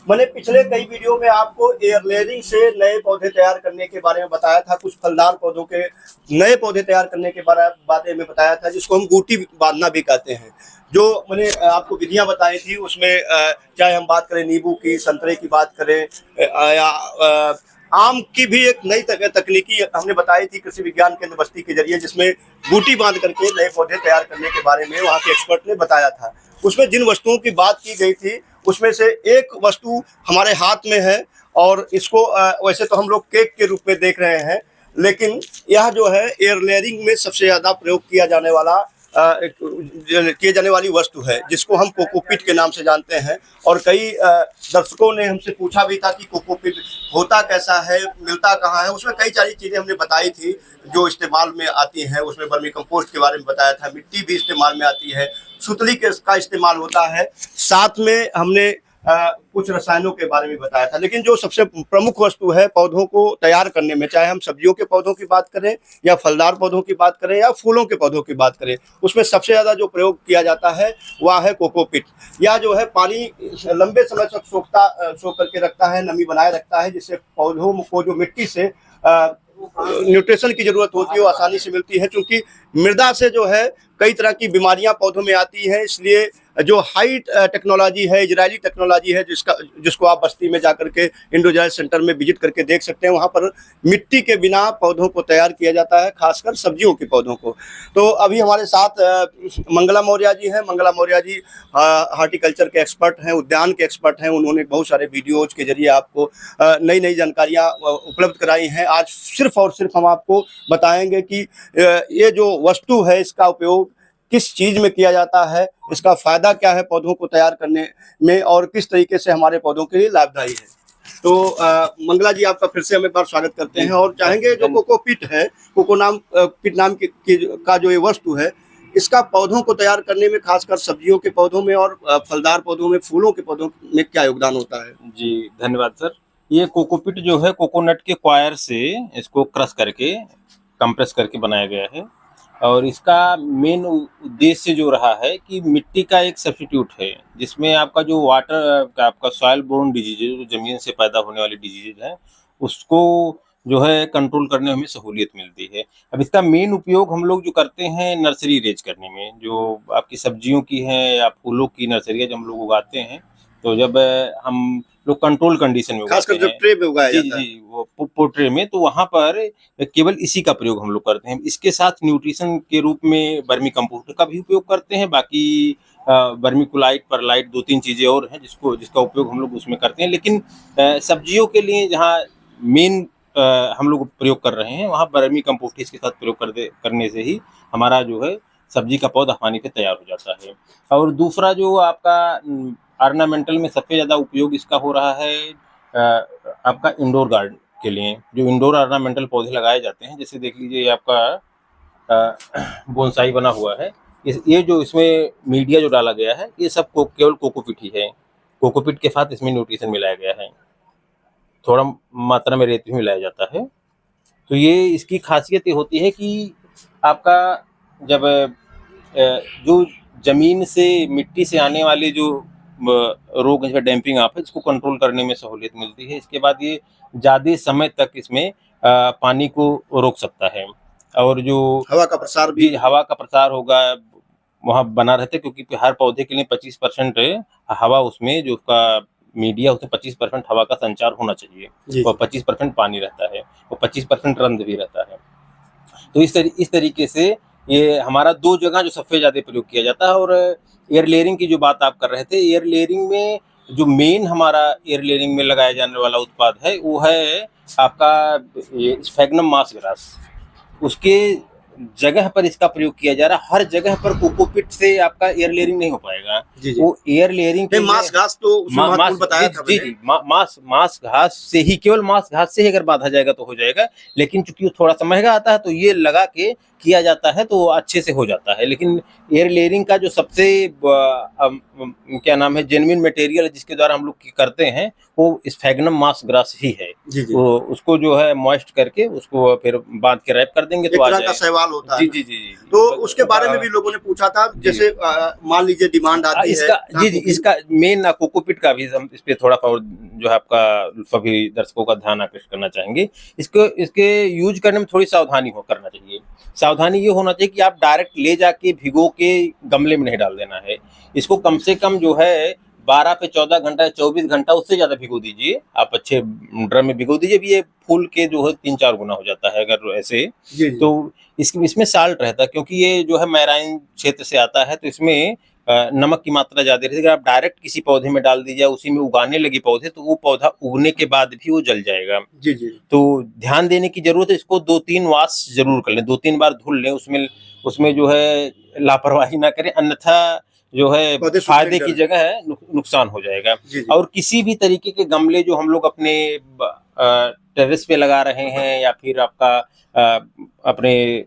मैंने पिछले कई वीडियो में आपको एयर लेयरिंग से नए पौधे तैयार करने के बारे में बताया था, कुछ फलदार पौधों के नए पौधे तैयार करने के बारे में बताया था, जिसको हम बूटी बांधना भी कहते हैं। जो मैंने आपको विधियां बताई थी उसमें चाहे हम बात करें नींबू की, संतरे की बात करें या आम की भी एक नई तकनीकी हमने बताई थी कृषि विज्ञान केंद्र बस्ती के जरिए, जिसमें बूटी बांध करके नए पौधे तैयार करने के बारे में वहाँ के एक्सपर्ट ने बताया था। उसमें जिन वस्तुओं की बात की गई थी उसमें से एक वस्तु हमारे हाथ में है, और इसको वैसे तो हम लोग केक के रूप में देख रहे हैं, लेकिन यह जो है एयर लेयरिंग में सबसे ज़्यादा प्रयोग किया जाने वाली वस्तु है, जिसको हम कोकोपीट के नाम से जानते हैं। और कई दर्शकों ने हमसे पूछा भी था कि कोकोपीट होता कैसा है, मिलता कहाँ है। उसमें कई सारी चीज़ें हमने बताई थी जो इस्तेमाल में आती हैं। उसमें वर्मी कंपोस्ट के बारे में बताया था, मिट्टी भी इस्तेमाल में आती है, सुतली का इस्तेमाल होता है, साथ में हमने कुछ रसायनों के बारे में बताया था। लेकिन जो सबसे प्रमुख वस्तु है पौधों को तैयार करने में, चाहे हम सब्जियों के पौधों की बात करें या फलदार पौधों की बात करें या फूलों के पौधों की बात करें, उसमें सबसे ज़्यादा जो प्रयोग किया जाता है वह है कोकोपीट। या जो है पानी लंबे समय तक सोख करके रखता है, नमी बनाए रखता है, जिससे पौधों को जो मिट्टी से न्यूट्रिशन की जरूरत होती है वो आसानी से मिलती है। क्योंकि मृदा से जो है कई तरह की बीमारियां पौधों में आती हैं, इसलिए जो हाई टेक्नोलॉजी है, इजरायली टेक्नोलॉजी है, जिसको आप बस्ती में जाकर के इंडोजाइल सेंटर में विजिट करके देख सकते हैं, वहाँ पर मिट्टी के बिना पौधों को तैयार किया जाता है, खासकर सब्जियों के पौधों को। तो अभी हमारे साथ मंगला मौर्य जी हैं। मंगला मौर्य जी हार्टिकल्चर के एक्सपर्ट हैं, उद्यान के एक्सपर्ट हैं। उन्होंने बहुत सारे वीडियोज के जरिए आपको नई नई जानकारियाँ उपलब्ध कराई हैं। आज सिर्फ और सिर्फ हम आपको बताएंगे कि ये जो वस्तु है इसका उपयोग किस चीज़ में किया जाता है, इसका फ़ायदा क्या है पौधों को तैयार करने में, और किस तरीके से हमारे पौधों के लिए लाभदायी है। तो मंगला जी, आपका फिर से हम एक बार स्वागत करते हैं और चाहेंगे जो कोकोपीट है, पीट नाम का जो ये वस्तु है, इसका पौधों को तैयार करने में, खासकर सब्जियों के पौधों में और फलदार पौधों में, फूलों के पौधों में क्या योगदान होता है? जी धन्यवाद सर। ये कोकोपीट जो है कोकोनट के क्वायर से इसको क्रश करके कंप्रेस करके बनाया गया है, और इसका मेन उद्देश्य जो रहा है कि मिट्टी का एक सब्स्टिट्यूट है, जिसमें आपका जो वाटर आपका सॉइल बोर्न डिजीज, जो जमीन से पैदा होने वाली डिजीज है, उसको जो है कंट्रोल करने में हमें सहूलियत मिलती है। अब इसका मेन उपयोग हम लोग जो करते हैं नर्सरी रेज करने में, जो आपकी सब्जियों की हैं या फूलों की नर्सरियाँ जब हम लोग उगाते हैं, तो जब हम लोग कंट्रोल कंडीशन में उगाते हैं, जब ट्रे में उगाया जाता है, जी वो पोट्रे में, तो वहाँ पर केवल इसी का प्रयोग हम लोग करते हैं। इसके साथ न्यूट्रिशन के रूप में वर्मी कंपोस्ट का भी उपयोग करते हैं। बाकी वर्मिकुलाइट, परलाइट, 2-3 चीज़ें और हैं जिसका उपयोग हम लोग उसमें करते हैं। लेकिन सब्जियों के लिए जहाँ मेन हम लोग प्रयोग कर रहे हैं, वहाँ वर्मी कंपोस्ट इसके साथ प्रयोग करने से ही हमारा जो है सब्जी का पौधा आसानी से तैयार हो जाता है। और दूसरा जो आपका ऑर्नामेंटल में सबसे ज़्यादा उपयोग इसका हो रहा है आपका इंडोर गार्डन के लिए, जो इंडोर ऑर्नामेंटल पौधे लगाए जाते हैं। जैसे देख लीजिए, ये आपका बोनसाई बना हुआ है। ये जो इसमें मीडिया जो डाला गया है, ये सब केवल कोकोपीट ही है। कोकोपीट के साथ इसमें न्यूट्रिशन मिलाया गया है, थोड़ा मात्रा में रेत भी मिलाया जाता है। तो ये इसकी खासियत ये होती है कि आपका जब जो जमीन से, मिट्टी से आने वाले जो रोग है, डैम्पिंग आप है, इसको कंट्रोल करने में सहूलियत मिलती है। इसके बाद ये ज़्यादा समय तक इसमें पानी को रोक सकता है, और जो हवा का प्रसार होगा वहाँ बना रहता है, क्योंकि हर पौधे के लिए 25% हवा, उसमें जो उसका मीडिया, उसमें 25% हवा का संचार होना चाहिए, और 25% पानी रहता है, और 25% रंध्र भी रहता है। तो इस तरीके से ये हमारा 2 जगह जो सबसे ज़्यादा प्रयोग किया जाता है। और एयर लेयरिंग की जो बात आप कर रहे थे, एयर लेयरिंग में जो मेन हमारा एयर लेयरिंग में लगाया जाने वाला उत्पाद है वो है आपका ये स्फैग्नम मास ग्रास। उसके जगह पर इसका प्रयोग किया जा रहा है। हर जगह पर कोकोपीट से आपका एयर लेयरिंग नहीं हो पाएगा। वो एयर लेयरिंग के मास घास तो बताया था जी मास घास से ही, केवल मास घास से ही अगर बांधा जाएगा तो हो जाएगा। लेकिन चूंकि थोड़ा सा महंगा आता है, तो ये लगा के किया जाता है तो अच्छे से हो जाता है। लेकिन एयर लेयरिंग का जो सबसे क्या नाम है, जेन्युइन मटेरियल जिसके द्वारा हम लोग करते हैं, वो स्फैग्नम मास ग्रास ही है। जी, जी। वो उसको जो है मॉइस्ट करके उसको फिर बांध के रैप कर देंगे एक तो आ तरह का जाएगा। शैवाल होता है जी, ना? जी, जी, जी। तो उसके बारे में भी लोगों ने पूछा था, जी। जैसे मान लीजिए डिमांड आती है इसका जी, जी, सांपों की। इसका मेन कोकोपीट का भी हम इस पे थोड़ा-सा और जो है आपका सभी दर्शकों का ध्यान आकृष्ट करना चाहेंगे। इसको इसके यूज़ करने में थोड़ी सावधानी हो करना चाहिए। सावधानी ये होना चाहिए कि आप डायरेक्ट ले जाके भिगो के गमले में नहीं डाल देना है। इसको कम से कम जो है 12 पे 14 घंटा, 24 घंटा उससे ज़्यादा भिगो दीजिए। आप अच्छे ड्रम में भिगो दीजिए, अभी ये फूल के जो है 3-4 गुना हो जाता है अगर ऐसे। जी, जी। तो इसमें साल्ट रहता है क्योंकि ये जो है मैराइन क्षेत्र से आता है, तो इसमें नमक की मात्रा ज़्यादा रहती है। अगर आप डायरेक्ट किसी पौधे में डाल दीजिए, उसी में उगाने लगे पौधे, तो वो पौधा उगने के बाद भी वो जल जाएगा। जी, जी। तो ध्यान देने की ज़रूरत है, इसको 2-3 वॉश ज़रूर कर लें, 2-3 बार धुल लें, उसमें उसमें जो है लापरवाही ना करें, अन्यथा जो है पौधे सूखने फ़ायदे की की डर है। जगह है नुकसान हो जाएगा। जी, जी। और किसी भी तरीके के गमले जो हम लोग अपने टेरेस पे लगा रहे हैं या फिर आपका अपने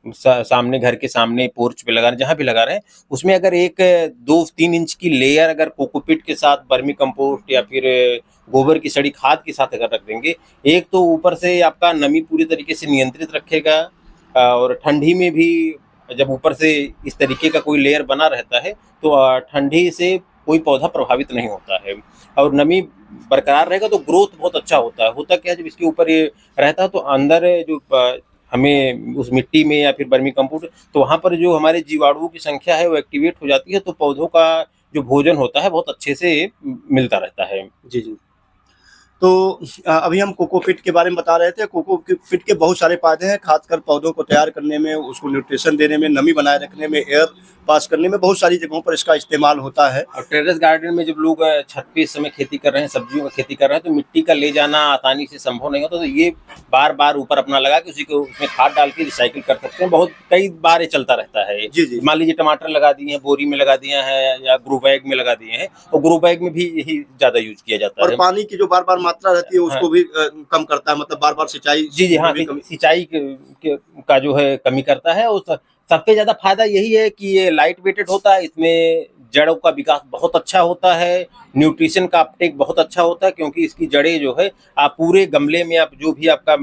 सामने घर के सामने पोर्च पे लगा रहे हैं, जहाँ भी लगा रहे हैं, उसमें अगर 1-2-3 इंच की लेयर अगर कोकोपीट के साथ वर्मी कंपोस्ट या फिर गोबर की सड़ी खाद के साथ अगर रख देंगे, एक तो ऊपर से आपका नमी पूरी तरीके से नियंत्रित रखेगा और ठंडी में भी जब ऊपर से इस तरीके का कोई लेयर बना रहता है तो ठंडी से कोई पौधा प्रभावित नहीं होता है और नमी बरकरार रहेगा तो ग्रोथ बहुत अच्छा होता है। होता क्या है, जब इसके ऊपर ये रहता है तो अंदर जो हमें उस मिट्टी में या फिर वर्मी कंपोस्ट, तो वहाँ पर जो हमारे जीवाणुओं की संख्या है वो एक्टिवेट हो जाती है, तो पौधों का जो भोजन होता है बहुत अच्छे से मिलता रहता है। जी, जी। तो अभी हम कोकोपीट के बारे में बता रहे थे। कोकोपीट के बहुत सारे फ़ायदे हैं, खासकर पौधों को तैयार करने में, उसको न्यूट्रिशन देने में, नमी बनाए रखने में, एयर पास करने में, बहुत सारी जगहों पर इसका इस्तेमाल होता है। और टेरेस गार्डन में जब लोग छत पे इस समय खेती कर रहे हैं, सब्जियों की खेती कर रहे हैं, तो मिट्टी का ले जाना आसानी से संभव नहीं होता, तो ये बार-बार ऊपर अपना लगा के उसी को उसमें खाद डाल के रिसाइकिल कर सकते हैं। बहुत कई बार ये चलता रहता है। जी, जी। मान लीजिए टमाटर लगा दिए हैं, बोरी में लगा दिए हैं या ग्रो बैग में लगा दिए हैं, और ग्रो बैग में भी यही ज़्यादा यूज़ किया जाता और है। पानी की जो बार-बार मात्रा रहती है हाँ। उसको भी कम करता है, मतलब बार-बार सिंचाई जी, जी, हाँ, में भी कमी। सिंचाई का जो है कमी करता है, और सबसे ज़्यादा फ़ायदा यही है कि ये लाइट वेटेड होता है, इसमें जड़ों का विकास बहुत अच्छा होता है, न्यूट्रिशन का अपटेक बहुत अच्छा होता है, क्योंकि इसकी जड़ें जो है आप पूरे गमले में, आप जो भी आपका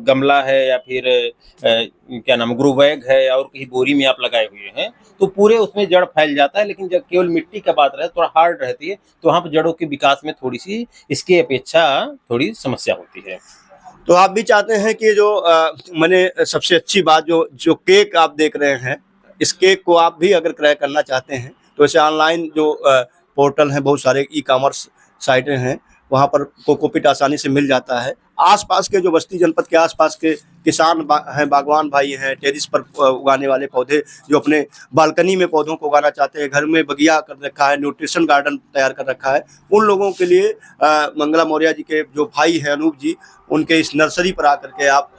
गमला है या फिर क्या नाम ग्रो बैग है और कहीं बोरी में आप लगाए हुए हैं, तो पूरे उसमें जड़ फैल जाता है। लेकिन जब केवल मिट्टी का बात रहे, थोड़ा हार्ड रहती है, तो वहाँ पर जड़ों के विकास में थोड़ी-सी इसकी अपेक्षा थोड़ी समस्या होती है। तो आप भी चाहते हैं कि जो मैंने सबसे अच्छी बात जो केक आप देख रहे हैं, इस केक को आप भी अगर क्रय करना चाहते हैं, तो ऐसे ऑनलाइन जो पोर्टल हैं, बहुत सारे ई-कॉमर्स साइटें हैं, वहाँ पर कोकोपीट आसानी से मिल जाता है। आस-पास के जो बस्ती जनपद के आस-पास के किसान हैं, बागवान भाई हैं, टेरेस पर उगाने वाले पौधे, जो अपने बालकनी में पौधों को उगाना चाहते हैं, घर में बगिया कर रखा है, न्यूट्रिशन गार्डन तैयार कर रखा है, उन लोगों के लिए मंगला मौर्य जी के जो भाई हैं अनूप जी, उनके इस नर्सरी पर आकर के आप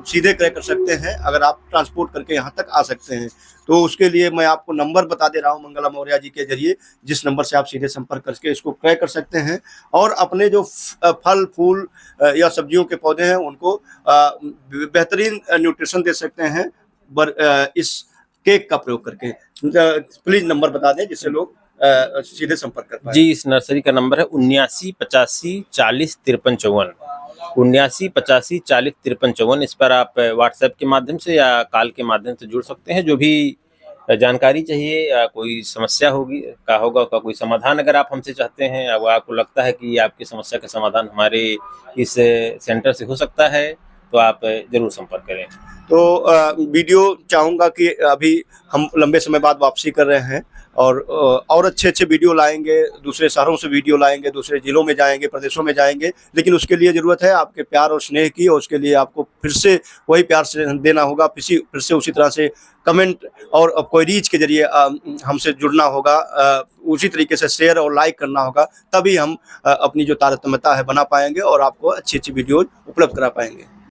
सीधे क्रय कर सकते हैं, अगर आप ट्रांसपोर्ट करके यहाँ तक आ सकते हैं। तो उसके लिए मैं आपको नंबर बता दे रहा हूँ मंगला मौर्य जी के ज़रिए, जिस नंबर से आप सीधे संपर्क करके इसको क्रय कर सकते हैं और अपने जो फल, फूल या सब्जियों के पौधे हैं, उनको बेहतरीन न्यूट्रिशन दे सकते हैं इस केक का प्रयोग करके। प्लीज़ नंबर बता दें जिससे लोग सीधे संपर्क कर पाएँ। जी, इस नर्सरी का नंबर है 7985405354, 7985405354। इस पर आप व्हाट्सएप के माध्यम से या कॉल के माध्यम से जुड़ सकते हैं। जो भी जानकारी चाहिए या कोई समस्या होगा का कोई समाधान अगर आप हमसे चाहते हैं, या वो आपको लगता है कि आपकी समस्या का समाधान हमारे इस सेंटर से हो सकता है, तो आप ज़रूर संपर्क करें। तो वीडियो चाहूँगा कि अभी हम लंबे समय बाद वापसी कर रहे हैं और अच्छे-अच्छे वीडियो लाएँगे, दूसरे शहरों से वीडियो लाएँगे, दूसरे ज़िलों में जाएँगे, प्रदेशों में जाएँगे, लेकिन उसके लिए ज़रूरत है आपके प्यार और स्नेह की, और उसके लिए आपको फिर से वही प्यार से देना होगा, फिर से उसी तरह से कमेंट और कोई रीच के ज़रिए हमसे जुड़ना होगा, उसी तरीके से शेयर और लाइक करना होगा, तभी हम अपनी जो तारतम्यता है बना पाएँगे और आपको अच्छी-अच्छी वीडियोज़ उपलब्ध करा पाएँगे।